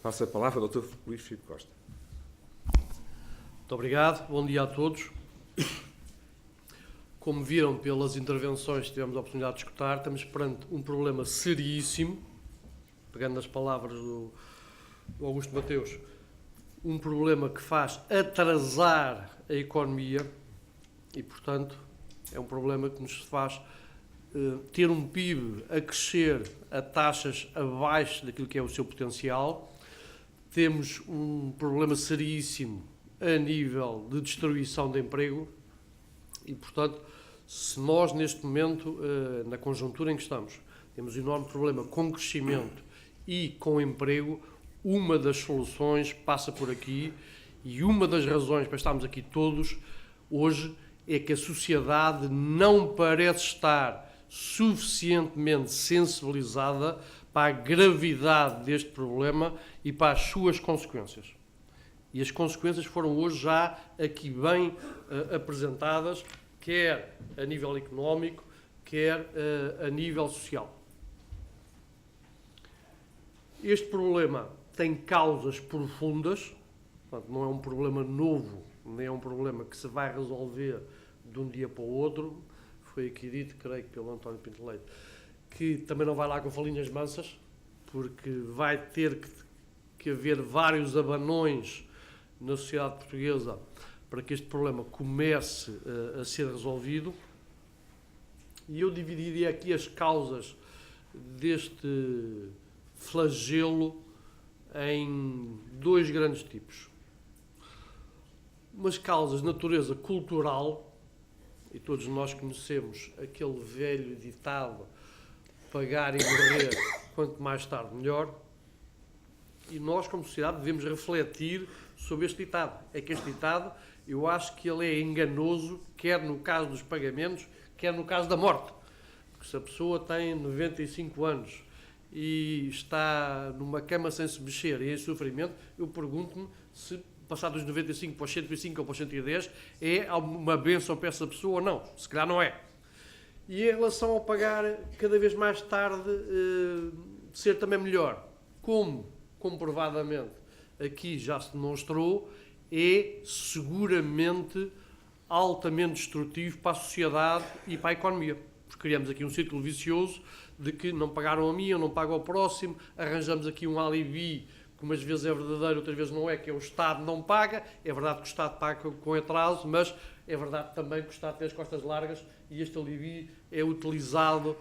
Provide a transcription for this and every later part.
Passo a palavra ao Dr. Luís Filipe Costa. Muito obrigado, bom dia a todos. Como viram pelas intervenções que tivemos a oportunidade de escutar, estamos perante um problema seríssimo, pegando nas palavras do Augusto Mateus, um problema que faz atrasar a economia e, portanto, é um problema que nos faz ter um PIB a crescer a taxas abaixo daquilo que é o seu potencial. Temos um problema seríssimo a nível de destruição de emprego e, portanto, se nós neste momento, na conjuntura em que estamos, temos um enorme problema com crescimento e com emprego, uma das soluções passa por aqui e uma das razões para estarmos aqui todos hoje é que a sociedade não parece estar suficientemente sensibilizada para a gravidade deste problema e para as suas consequências. E as consequências foram hoje já aqui bem apresentadas, quer a nível económico, quer a nível social. Este problema tem causas profundas, portanto, não é um problema novo, nem é um problema que se vai resolver de um dia para o outro. Foi aqui dito, creio que pelo António Pinto Leite, que também não vai lá com falinhas mansas, porque vai ter que haver vários abanões na sociedade portuguesa para que este problema comece a ser resolvido. E eu dividiria aqui as causas deste flagelo em dois grandes tipos. Umas causas de natureza cultural, e todos nós conhecemos aquele velho ditado: pagar e morrer, quanto mais tarde melhor. E nós, como sociedade, devemos refletir sobre este ditado. É que este ditado, eu acho que ele é enganoso, quer no caso dos pagamentos, quer no caso da morte. Porque se a pessoa tem 95 anos e está numa cama sem se mexer e em sofrimento, eu pergunto-me se passar dos 95 para os 105 ou para os 110 é uma bênção para essa pessoa ou não. Se calhar não é. E em relação ao pagar cada vez mais tarde ser também melhor, como comprovadamente aqui já se demonstrou, é seguramente altamente destrutivo para a sociedade e para a economia. Porque criamos aqui um círculo vicioso de que não pagaram a mim, eu não pago ao próximo, arranjamos aqui um alibi que umas vezes é verdadeiro, outras vezes não é, que é o Estado não paga. É verdade que o Estado paga com atraso, mas é verdade também que o Estado tem as costas largas e este alívio é utilizado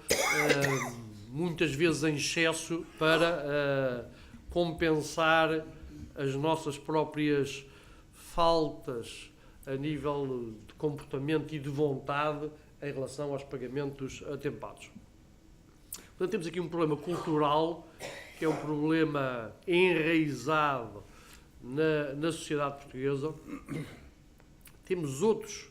muitas vezes em excesso para compensar as nossas próprias faltas a nível de comportamento e de vontade em relação aos pagamentos atempados. Portanto, temos aqui um problema cultural, que é um problema enraizado na sociedade portuguesa. Temos outros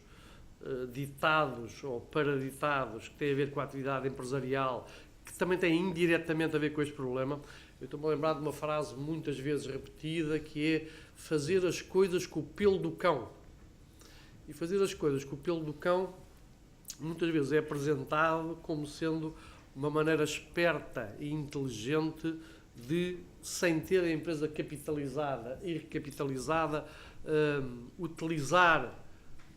ditados ou paraditados que têm a ver com a atividade empresarial, que também têm indiretamente a ver com este problema. Eu estou-me a lembrar de uma frase muitas vezes repetida, que é fazer as coisas com o pelo do cão. E fazer as coisas com o pelo do cão muitas vezes é apresentado como sendo uma maneira esperta e inteligente de, sem ter a empresa capitalizada e recapitalizada, utilizar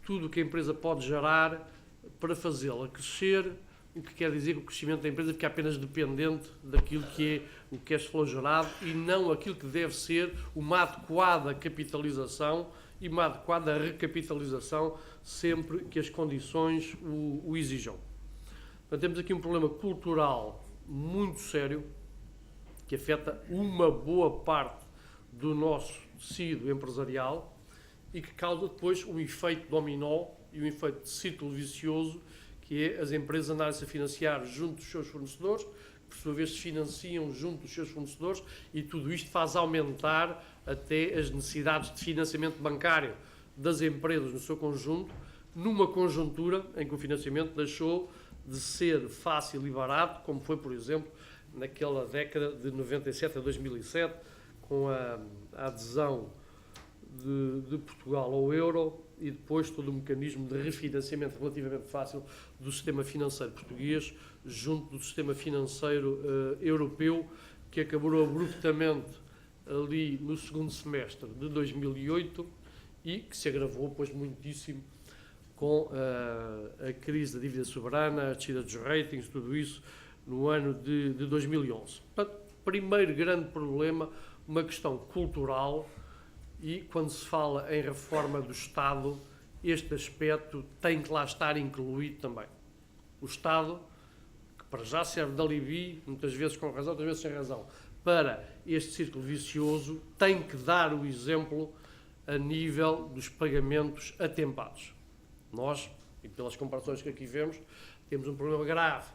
tudo o que a empresa pode gerar para fazê-la crescer, o que quer dizer que o crescimento da empresa fica apenas dependente daquilo que é o cash flow gerado e não aquilo que deve ser uma adequada capitalização e uma adequada recapitalização sempre que as condições o exijam. Portanto, temos aqui um problema cultural muito sério que afeta uma boa parte do nosso tecido empresarial e que causa depois um efeito dominó e um efeito de círculo vicioso, que é as empresas andarem-se a financiar junto dos seus fornecedores, que por sua vez se financiam junto dos seus fornecedores, e tudo isto faz aumentar até as necessidades de financiamento bancário das empresas no seu conjunto, numa conjuntura em que o financiamento deixou de ser fácil e barato, como foi, por exemplo, naquela década de 97 a 2007, com a adesão de Portugal ao euro e depois todo o mecanismo de refinanciamento relativamente fácil do sistema financeiro português junto do sistema financeiro europeu, que acabou abruptamente ali no segundo semestre de 2008 e que se agravou, pois, muitíssimo com a crise da dívida soberana, a descida dos ratings, tudo isso, no ano de 2011. Portanto, primeiro grande problema, uma questão cultural, e quando se fala em reforma do Estado, este aspecto tem que lá estar incluído também. O Estado, que para já serve de alibi, muitas vezes com razão, outras vezes sem razão, para este círculo vicioso, tem que dar o exemplo a nível dos pagamentos atempados. Nós, e pelas comparações que aqui vemos, temos um problema grave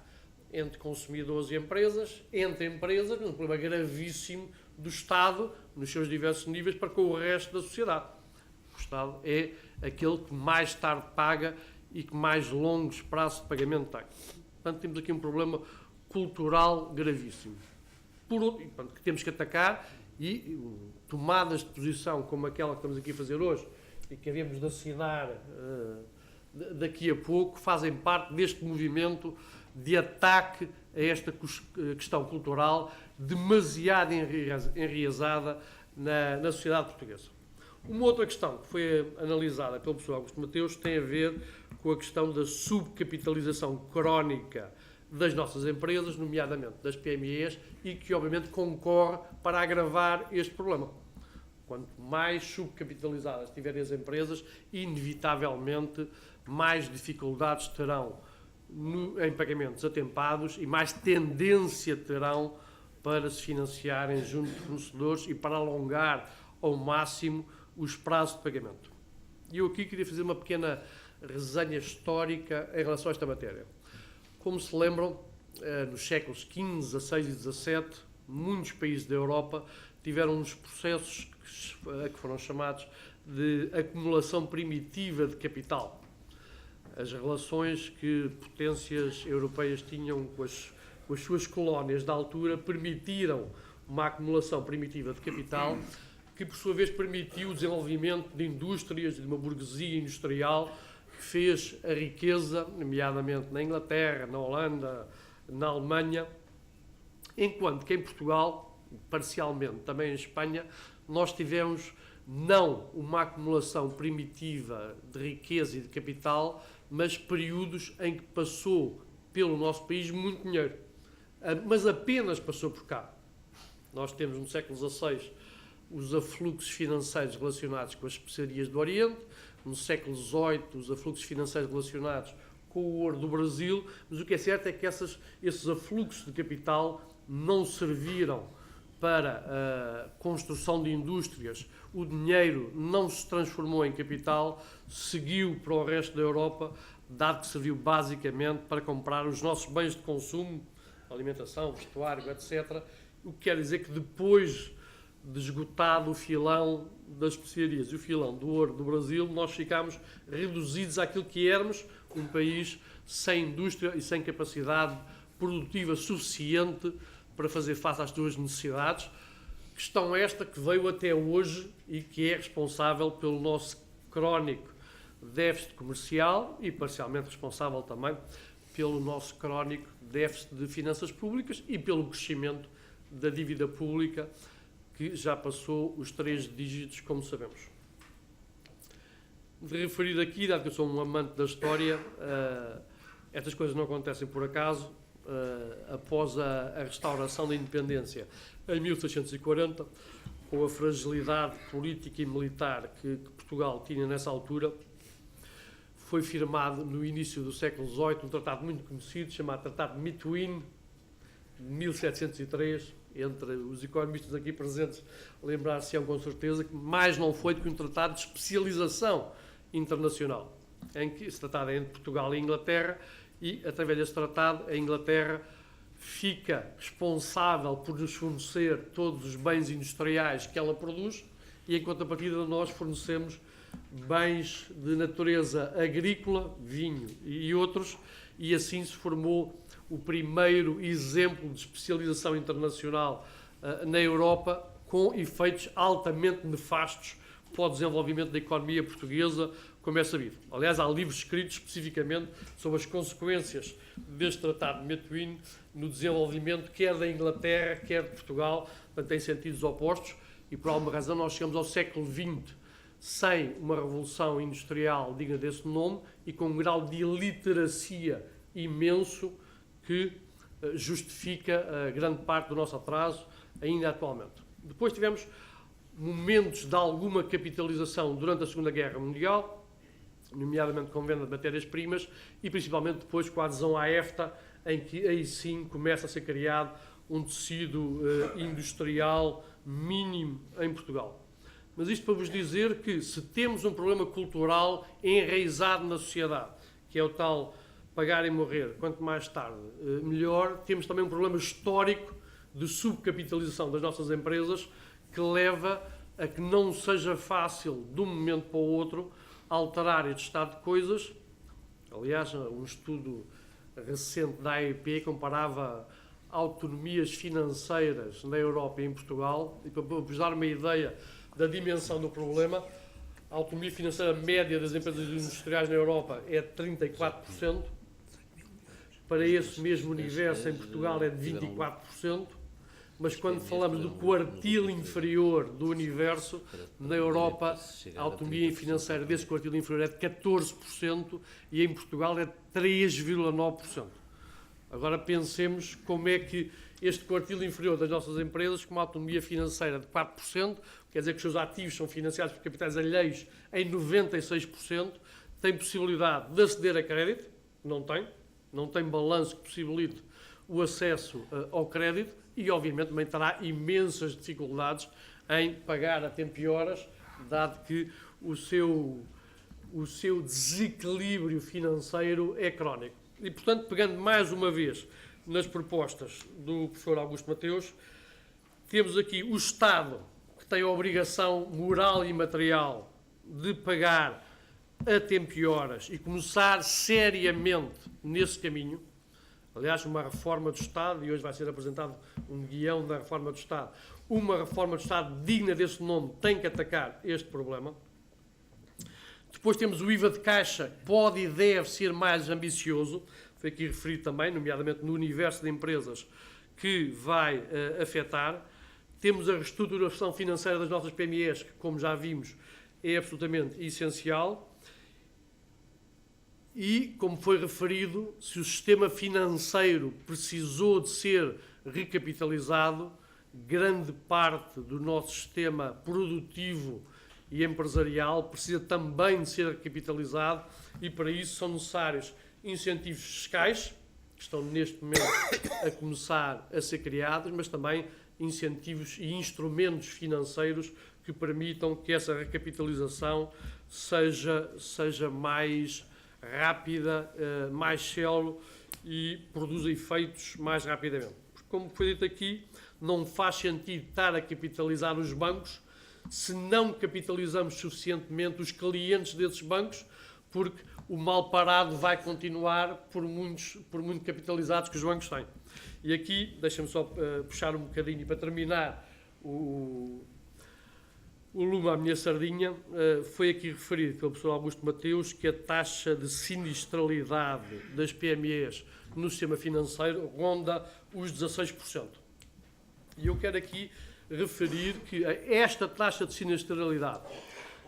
entre consumidores e empresas, entre empresas, um problema gravíssimo do Estado, nos seus diversos níveis, para com o resto da sociedade. O Estado é aquele que mais tarde paga e que mais longos prazos de pagamento tem. Portanto, temos aqui um problema cultural gravíssimo. Portanto, que temos que atacar, e tomadas de posição como aquela que estamos aqui a fazer hoje e que havemos de assinar daqui a pouco, fazem parte deste movimento de ataque a esta questão cultural demasiado enraizada na sociedade portuguesa. Uma outra questão que foi analisada pelo professor Augusto Mateus tem a ver com a questão da subcapitalização crónica das nossas empresas, nomeadamente das PMEs, e que obviamente concorre para agravar este problema. Quanto mais subcapitalizadas tiverem as empresas, inevitavelmente mais dificuldades terão em pagamentos atempados e mais tendência terão para se financiarem junto de fornecedores e para alongar ao máximo os prazos de pagamento. E eu aqui queria fazer uma pequena resenha histórica em relação a esta matéria. Como se lembram, nos séculos XV, XVI e XVII, muitos países da Europa tiveram uns processos que foram chamados de acumulação primitiva de capital. As relações que potências europeias tinham com as suas colónias da altura permitiram uma acumulação primitiva de capital que, por sua vez, permitiu o desenvolvimento de indústrias, de uma burguesia industrial que fez a riqueza, nomeadamente na Inglaterra, na Holanda, na Alemanha, enquanto que em Portugal, parcialmente também em Espanha, nós tivemos não uma acumulação primitiva de riqueza e de capital, mas períodos em que passou pelo nosso país muito dinheiro, mas apenas passou por cá. Nós temos no século XVI os afluxos financeiros relacionados com as especiarias do Oriente, no século XVIII os afluxos financeiros relacionados com o ouro do Brasil, mas o que é certo é que esses afluxos de capital não serviram para a construção de indústrias, o dinheiro não se transformou em capital, seguiu para o resto da Europa, dado que serviu basicamente para comprar os nossos bens de consumo, alimentação, vestuário, etc. O que quer dizer que depois de esgotado o filão das especiarias e o filão do ouro do Brasil, nós ficámos reduzidos àquilo que éramos, um país sem indústria e sem capacidade produtiva suficiente para fazer face às suas necessidades, questão esta que veio até hoje e que é responsável pelo nosso crónico déficit comercial e parcialmente responsável também pelo nosso crónico déficit de finanças públicas e pelo crescimento da dívida pública, que já passou os 3 dígitos, como sabemos. De referir aqui, dado que eu sou um amante da história, estas coisas não acontecem por acaso. Após a restauração da independência em 1640, com a fragilidade política e militar que Portugal tinha nessa altura, foi firmado no início do século XVIII um tratado muito conhecido, chamado Tratado de Methuen, de 1703, entre os economistas aqui presentes lembrar-se-ão com certeza que mais não foi do que um tratado de especialização internacional, em que esse tratado é entre Portugal e Inglaterra, e através desse tratado a Inglaterra fica responsável por nos fornecer todos os bens industriais que ela produz, e em contrapartida nós fornecemos bens de natureza agrícola, vinho e outros, e assim se formou o primeiro exemplo de especialização internacional na Europa, com efeitos altamente nefastos para o desenvolvimento da economia portuguesa, como é sabido. Aliás, há livros escritos especificamente sobre as consequências deste Tratado de Methuen no desenvolvimento quer da Inglaterra, quer de Portugal, portanto, em sentidos opostos, e por alguma razão nós chegamos ao século XX sem uma revolução industrial digna desse nome e com um grau de iliteracia imenso que justifica grande parte do nosso atraso ainda atualmente. Depois tivemos momentos de alguma capitalização durante a Segunda Guerra Mundial, nomeadamente com venda de matérias-primas e principalmente depois com a adesão à EFTA, em que aí sim começa a ser criado um tecido industrial mínimo em Portugal. Mas isto para vos dizer que se temos um problema cultural enraizado na sociedade, que é o tal pagar e morrer, quanto mais tarde melhor, temos também um problema histórico de subcapitalização das nossas empresas que leva a que não seja fácil, de um momento para o outro, alterar este estado de coisas. Aliás, um estudo recente da AEP comparava autonomias financeiras na Europa e em Portugal, e para vos dar uma ideia da dimensão do problema, a autonomia financeira média das empresas industriais na Europa é de 34%, para esse mesmo universo em Portugal é de 24%, mas quando falamos do quartil inferior do universo, na Europa a autonomia financeira desse quartil inferior é de 14% e em Portugal é de 3,9%. Agora pensemos como é que este quartil inferior das nossas empresas, com uma autonomia financeira de 4%, quer dizer que os seus ativos são financiados por capitais alheios em 96%, tem possibilidade de aceder a crédito, não tem balanço que possibilite o acesso ao crédito e, obviamente, também terá imensas dificuldades em pagar a tempo e horas, dado que o seu desequilíbrio financeiro é crónico. E, portanto, pegando mais uma vez nas propostas do professor Augusto Mateus, temos aqui o Estado, que tem a obrigação moral e material de pagar a tempo e horas e começar seriamente nesse caminho. Aliás, uma reforma do Estado, e hoje vai ser apresentado um guião da reforma do Estado, uma reforma do Estado digna desse nome tem que atacar este problema. Depois temos o IVA de caixa, pode e deve ser mais ambicioso, foi aqui referido também, nomeadamente no universo de empresas que vai afetar. Temos a reestruturação financeira das nossas PMEs, que, como já vimos, é absolutamente essencial. E, como foi referido, se o sistema financeiro precisou de ser recapitalizado, grande parte do nosso sistema produtivo e empresarial precisa também de ser recapitalizado e, para isso, são necessários incentivos fiscais, que estão neste momento a começar a ser criados, mas também incentivos e instrumentos financeiros que permitam que essa recapitalização seja mais rápida, mais célere e produza efeitos mais rapidamente. Porque, como foi dito aqui, não faz sentido estar a capitalizar os bancos se não capitalizamos suficientemente os clientes desses bancos, porque o mal parado vai continuar por muito capitalizados que os bancos têm. E aqui, deixa-me só puxar um bocadinho para terminar o lume à minha sardinha, foi aqui referido pelo professor Augusto Mateus que a taxa de sinistralidade das PMEs no sistema financeiro ronda os 16%. E eu quero aqui referir que esta taxa de sinistralidade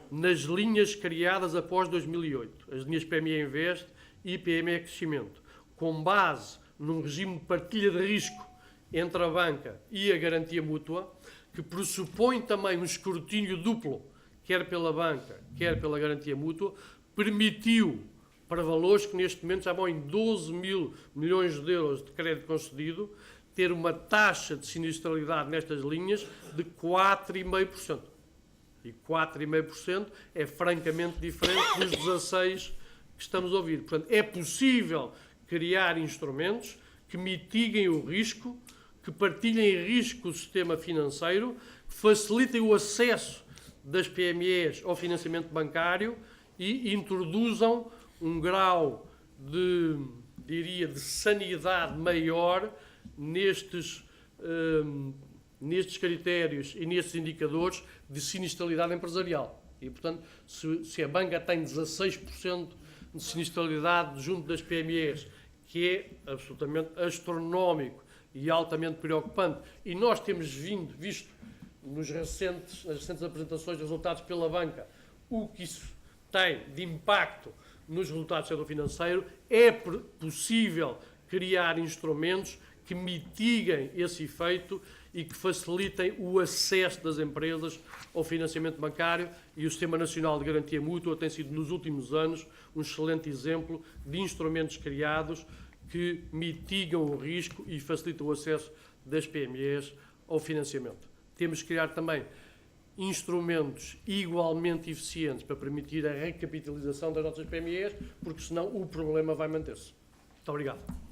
nas linhas criadas após 2008, as linhas PME Invest e PME Crescimento, com base num regime de partilha de risco entre a banca e a garantia mútua, que pressupõe também um escrutínio duplo, quer pela banca, quer pela garantia mútua, permitiu, para valores que neste momento já vão em 12 mil milhões de euros de crédito concedido, ter uma taxa de sinistralidade nestas linhas de 4,5%. E 4,5% é francamente diferente dos 16% que estamos a ouvir. Portanto, é possível criar instrumentos que mitiguem o risco, que partilhem risco com o sistema financeiro, que facilitem o acesso das PMEs ao financiamento bancário e introduzam um grau de sanidade maior nestes critérios e nestes indicadores de sinistralidade empresarial. E, portanto, se a banca tem 16% de sinistralidade junto das PMEs, que é absolutamente astronómico e altamente preocupante, e nós temos visto nas recentes apresentações de resultados pela banca, o que isso tem de impacto nos resultados do setor financeiro, é possível criar instrumentos que mitiguem esse efeito e que facilitem o acesso das empresas ao financiamento bancário, e o Sistema Nacional de Garantia Mútua tem sido, nos últimos anos, um excelente exemplo de instrumentos criados que mitigam o risco e facilitam o acesso das PMEs ao financiamento. Temos que criar também instrumentos igualmente eficientes para permitir a recapitalização das nossas PMEs, porque senão o problema vai manter-se. Muito obrigado.